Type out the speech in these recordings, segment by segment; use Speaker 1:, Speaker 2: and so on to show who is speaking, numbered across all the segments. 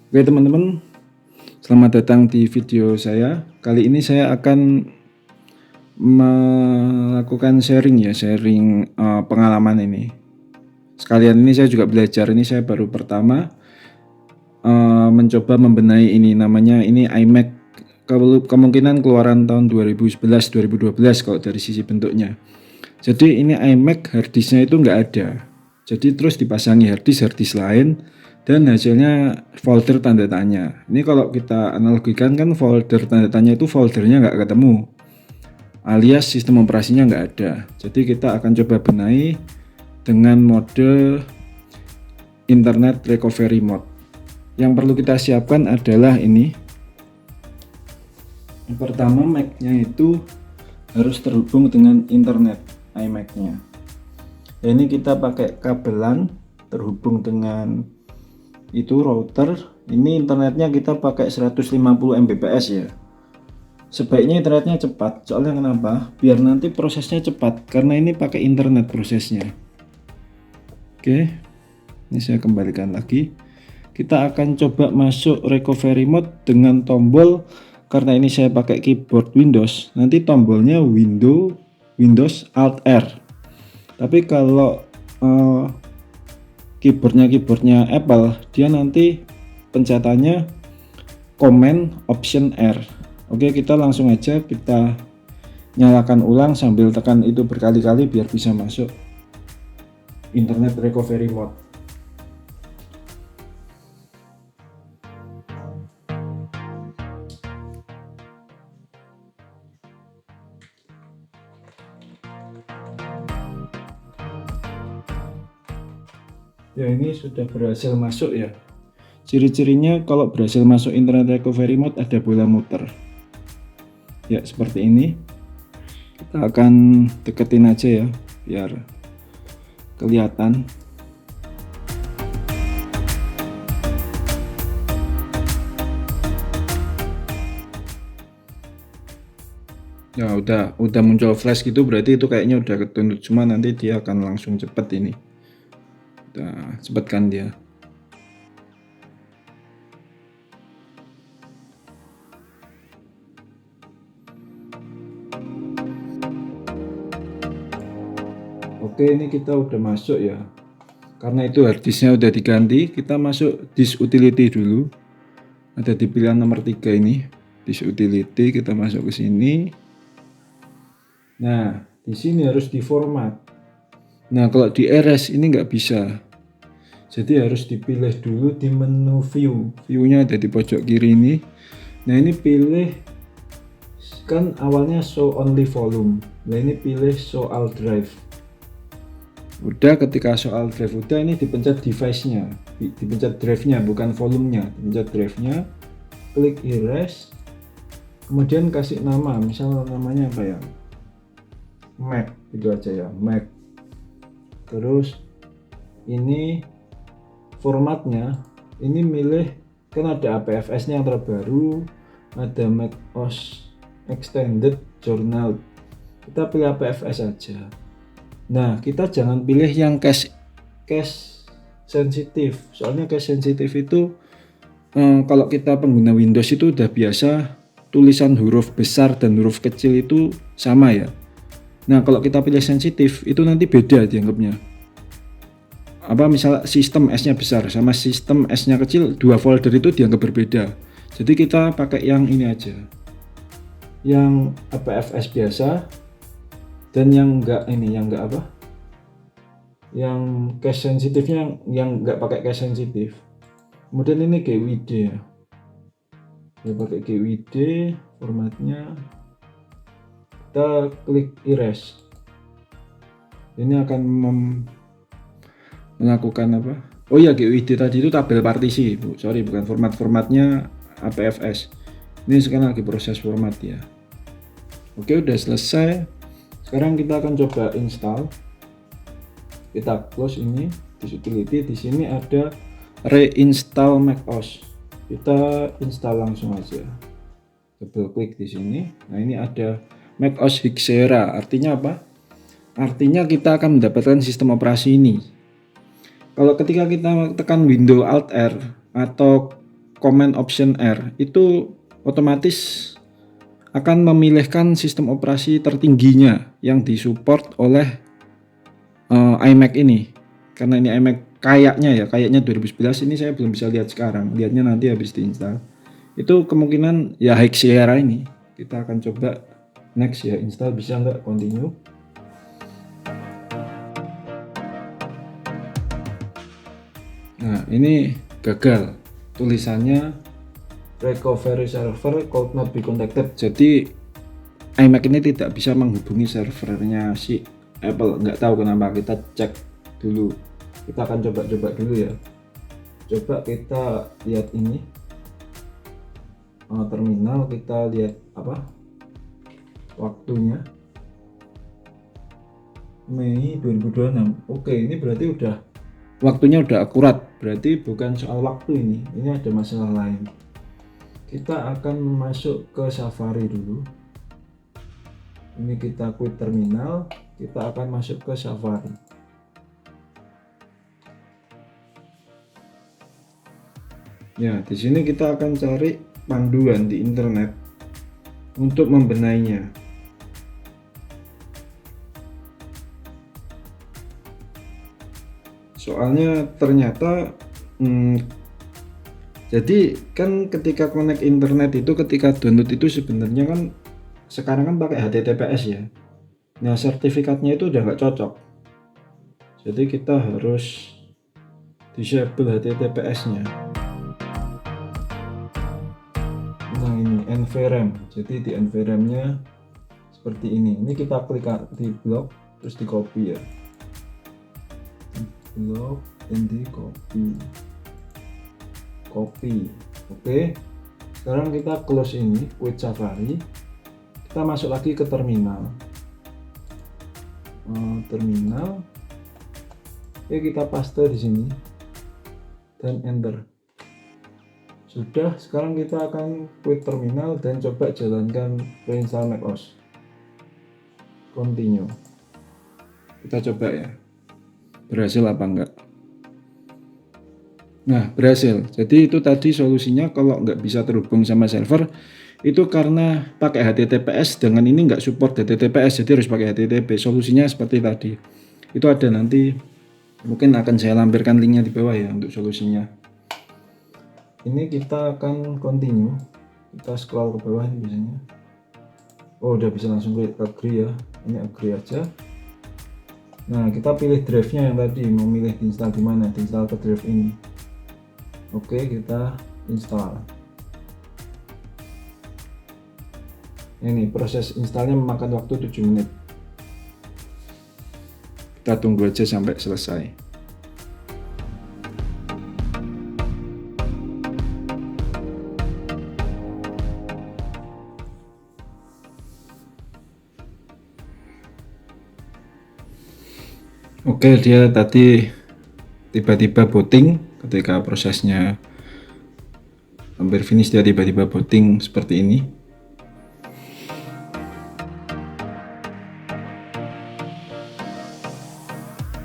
Speaker 1: Oke teman-teman, selamat datang di video saya. Kali ini saya akan melakukan sharing pengalaman ini. Sekalian ini saya juga belajar, ini saya baru pertama mencoba membenahi ini, namanya ini iMac. Kemungkinan keluaran tahun 2011-2012 kalau dari sisi bentuknya. Jadi ini iMac harddisknya itu nggak ada. Jadi terus dipasangi harddisk lain dan hasilnya folder tanda tanya. Ini kalau kita analogikan kan folder tanda tanya itu foldernya nggak ketemu, alias sistem operasinya nggak ada. Jadi kita akan coba benahi dengan mode internet recovery mode. Yang perlu kita siapkan adalah ini. Yang pertama, Mac-nya itu harus terhubung dengan internet iMac-nya. Ini kita pakai kabelan terhubung dengan itu router. Ini internetnya kita pakai 150 Mbps ya. Sebaiknya internetnya cepat, soalnya kenapa? Biar nanti prosesnya cepat, karena ini pakai internet prosesnya. Oke, ini saya kembalikan lagi. Kita akan coba masuk recovery mode dengan tombol. Karena ini saya pakai keyboard Windows, nanti tombolnya Windows Alt R. Tapi kalau keyboardnya Apple, dia nanti pencetannya Command Option R. Oke, kita langsung aja kita nyalakan ulang sambil tekan itu berkali-kali biar bisa masuk internet recovery mode. Ya, ini sudah berhasil masuk ya. Ciri-cirinya kalau berhasil masuk internet recovery mode ada bola muter. Ya, seperti ini. Kita akan deketin aja ya biar kelihatan. Ya udah muncul flash gitu, berarti itu kayaknya udah ketunduk, cuma nanti dia akan langsung cepet ini. Kita cepatkan dia. Oke, ini kita udah masuk ya. Karena itu harddisknya udah diganti, kita masuk disk utility dulu. Ada di pilihan nomor 3 ini, disk utility, kita masuk ke sini. Nah, di sini harus diformat. Nah, kalau di RS ini nggak bisa. Jadi harus dipilih dulu di menu view. View-nya ada di pojok kiri ini. Nah, ini pilih, kan awalnya show only volume. Nah, ini pilih show all drive. Udah, ketika show all drive udah, ini dipencet device-nya. Dipencet drive-nya, bukan volumenya. Dipencet drive-nya, klik erase. Kemudian kasih nama, misal namanya apa ya? Mac, itu aja ya, Mac. Terus ini formatnya, ini milih, kan ada APFS-nya yang terbaru, ada Mac OS Extended Journal. Kita pilih APFS aja. Nah, kita jangan pilih yang cache sensitif. Soalnya cache sensitif itu kalau kita pengguna Windows itu udah biasa tulisan huruf besar dan huruf kecil itu sama ya. Nah, kalau kita pilih sensitif itu nanti beda dianggapnya. Apa misalnya sistem S-nya besar sama sistem S-nya kecil, dua folder itu dianggap berbeda. Jadi kita pakai yang ini aja, yang APFS biasa, dan yang enggak ini, yang enggak apa, yang cache sensitifnya yang enggak pakai cache sensitif. Kemudian ini GWD ya, pakai GWD formatnya. Kita klik erase. Ini akan melakukan apa? Oh ya, GWD tadi itu tabel partisi, Bu. Sorry, bukan formatnya APFS. Ini sekarang lagi proses format ya. Oke, udah selesai. Sekarang kita akan coba install. Kita close ini di utility. Di sini ada reinstall macOS. Kita install langsung aja. Double klik di sini. Nah, ini ada macOS Hixera. Artinya apa? Artinya kita akan mendapatkan sistem operasi ini. Kalau ketika kita tekan Windows Alt R atau Command Option R itu otomatis akan memilihkan sistem operasi tertingginya yang disupport oleh iMac ini. Karena ini iMac kayaknya 2011, ini saya belum bisa lihat sekarang, lihatnya nanti habis diinstal. Itu kemungkinan ya High Sierra ini. Kita akan coba next ya, install bisa nggak, continue. Nah ini gagal, tulisannya recovery server could not be contacted. Jadi iMac ini tidak bisa menghubungi servernya si Apple, nggak tahu kenapa. Kita cek dulu, kita akan coba dulu ya. Coba kita lihat ini terminal, kita lihat apa waktunya, Mei 2026. Oke, ini berarti waktunya udah akurat, berarti bukan soal waktu ini ada masalah lain. Kita akan masuk ke Safari dulu. Ini kita quit terminal, kita akan masuk ke Safari. Ya, di sini kita akan cari panduan di internet untuk membenahinya. Soalnya ternyata jadi kan ketika connect internet itu, ketika download itu sebenarnya kan sekarang kan pakai HTTPS ya. Nah sertifikatnya itu udah nggak cocok, jadi kita harus disable HTTPS-nya. Nah ini NVRAM, jadi di NVRAM-nya seperti ini. Ini kita klik di blok, terus di copy ya, blok dan di copy. Oke, sekarang kita close ini, quit Safari, kita masuk lagi ke terminal. Oke, kita paste di sini dan enter. Sudah, sekarang kita akan quit terminal dan coba jalankan reinstall macOS. Continue. Kita coba ya, berhasil apa enggak. Nah berhasil. Jadi itu tadi solusinya kalau nggak bisa terhubung sama server itu karena pakai HTTPS, dengan ini nggak support HTTPS, jadi harus pakai HTTP. Solusinya seperti tadi, itu ada, nanti mungkin akan saya lampirkan linknya di bawah ya untuk solusinya. Ini kita akan continue, kita scroll ke bawah ini biasanya. Oh udah bisa langsung klik agree ya, ini agree aja. Nah kita pilih drive-nya yang tadi, mau milih diinstal di mana, diinstal ke drive ini. Oke, kita install. Ini proses installnya memakan waktu 7 menit. Kita tunggu aja sampai selesai. Oke, dia tadi tiba-tiba booting. Ketika prosesnya hampir finish, dia tiba-tiba booting seperti ini.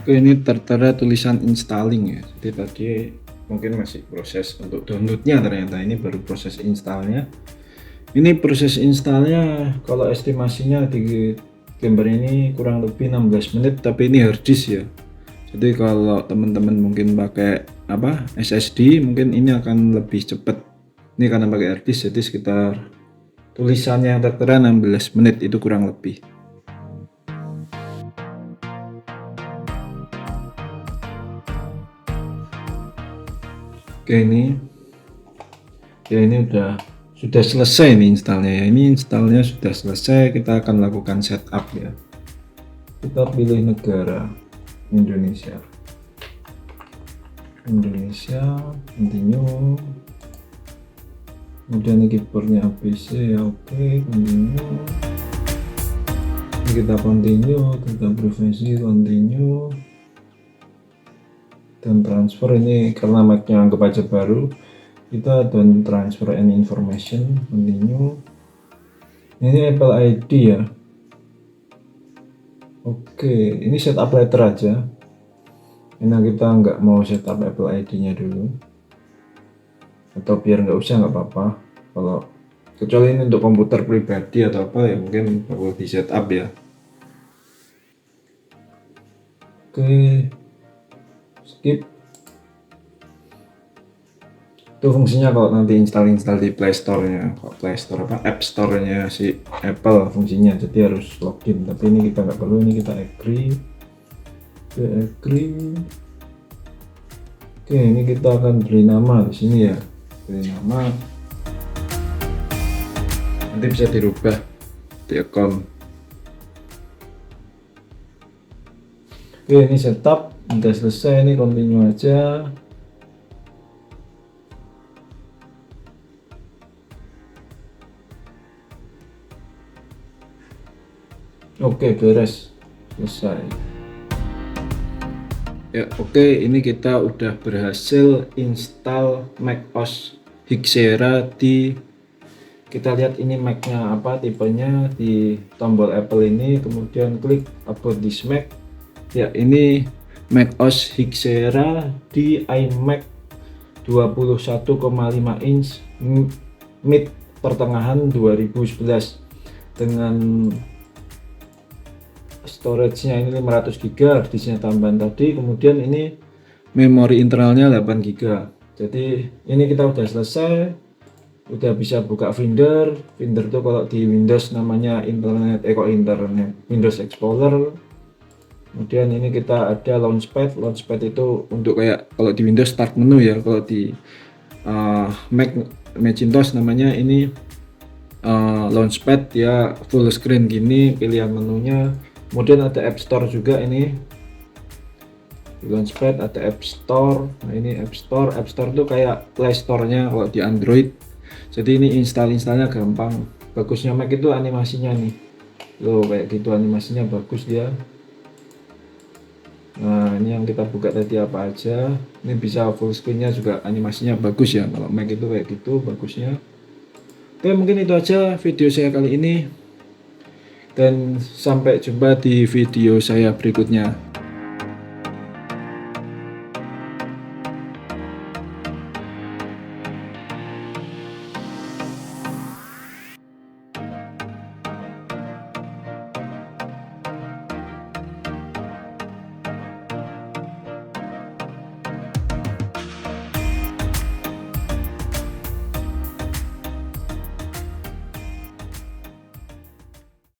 Speaker 1: Oke, ini tertera tulisan installing ya. Jadi tadi mungkin masih proses untuk downloadnya, ternyata ini baru proses installnya. Ini proses installnya kalau estimasinya di gambar ini kurang lebih 16 menit, tapi ini harddisk ya. Jadi kalau teman-teman mungkin pakai SSD, mungkin ini akan lebih cepat. Ini karena pakai harddisk, jadi sekitar tulisannya yang tertera 16 menit itu kurang lebih. Oke, ini sudah selesai nih installnya ya. Ini installnya sudah selesai. Kita akan lakukan setup ya. Kita pilih negara Indonesia, continue. Kemudian keyboardnya ABC ya, oke, continue. Ini kita continue, kita privacy, continue, dan transfer. Ini karena Mac-nya anggap aja baru, kita don't transfer any information, continue. Ini Apple ID ya. Oke, ini setup letter aja. Ini kita nggak mau setup Apple ID-nya dulu. atau biar nggak usah nggak apa-apa. Kalau kecuali ini untuk komputer pribadi atau apa ya mungkin perlu di setup ya. Oke, skip. Itu fungsinya kalau nanti install di Play Store-nya. Kalau Play Store apa App Store-nya si Apple fungsinya, jadi harus login. Tapi ini kita nggak perlu, ini kita agree. Oke, agree. Oke, ini kita akan beri nama di sini ya. Beri nama. Nanti bisa dirubah di account. Oke, ini setup, udah selesai, ini continue aja. Oke, beres, selesai. Ya, oke, ini kita udah berhasil install macOS Hixera di, kita lihat ini Mac-nya apa, tipenya di tombol Apple ini, kemudian klik about this Mac. Ya, ini macOS Hixera di iMac 21,5 inch mid pertengahan 2011 dengan storage-nya ini 500 GB, harddisknya tambahan tadi, kemudian ini memori internalnya 8 GB. Jadi ini kita udah selesai, udah bisa buka Finder. Finder tuh kalau di Windows namanya internet, Windows Explorer. Kemudian ini kita ada Launchpad. Launchpad itu untuk kayak kalau di Windows Start menu ya, kalau di Macintosh namanya ini Launchpad ya, full screen gini pilihan menunya. Kemudian ada App Store juga, ini di Launchpad ada App Store. Nah ini App Store tuh kayak Play Store-nya kalau di Android. Jadi ini installnya gampang. Bagusnya Mac itu animasinya nih, loh kayak gitu, animasinya bagus dia. Nah ini yang kita buka tadi apa aja, ini bisa full screen-nya juga, animasinya bagus ya. Kalau Mac itu kayak gitu bagusnya. Oke, mungkin itu aja video saya kali ini, dan sampai jumpa di video saya berikutnya.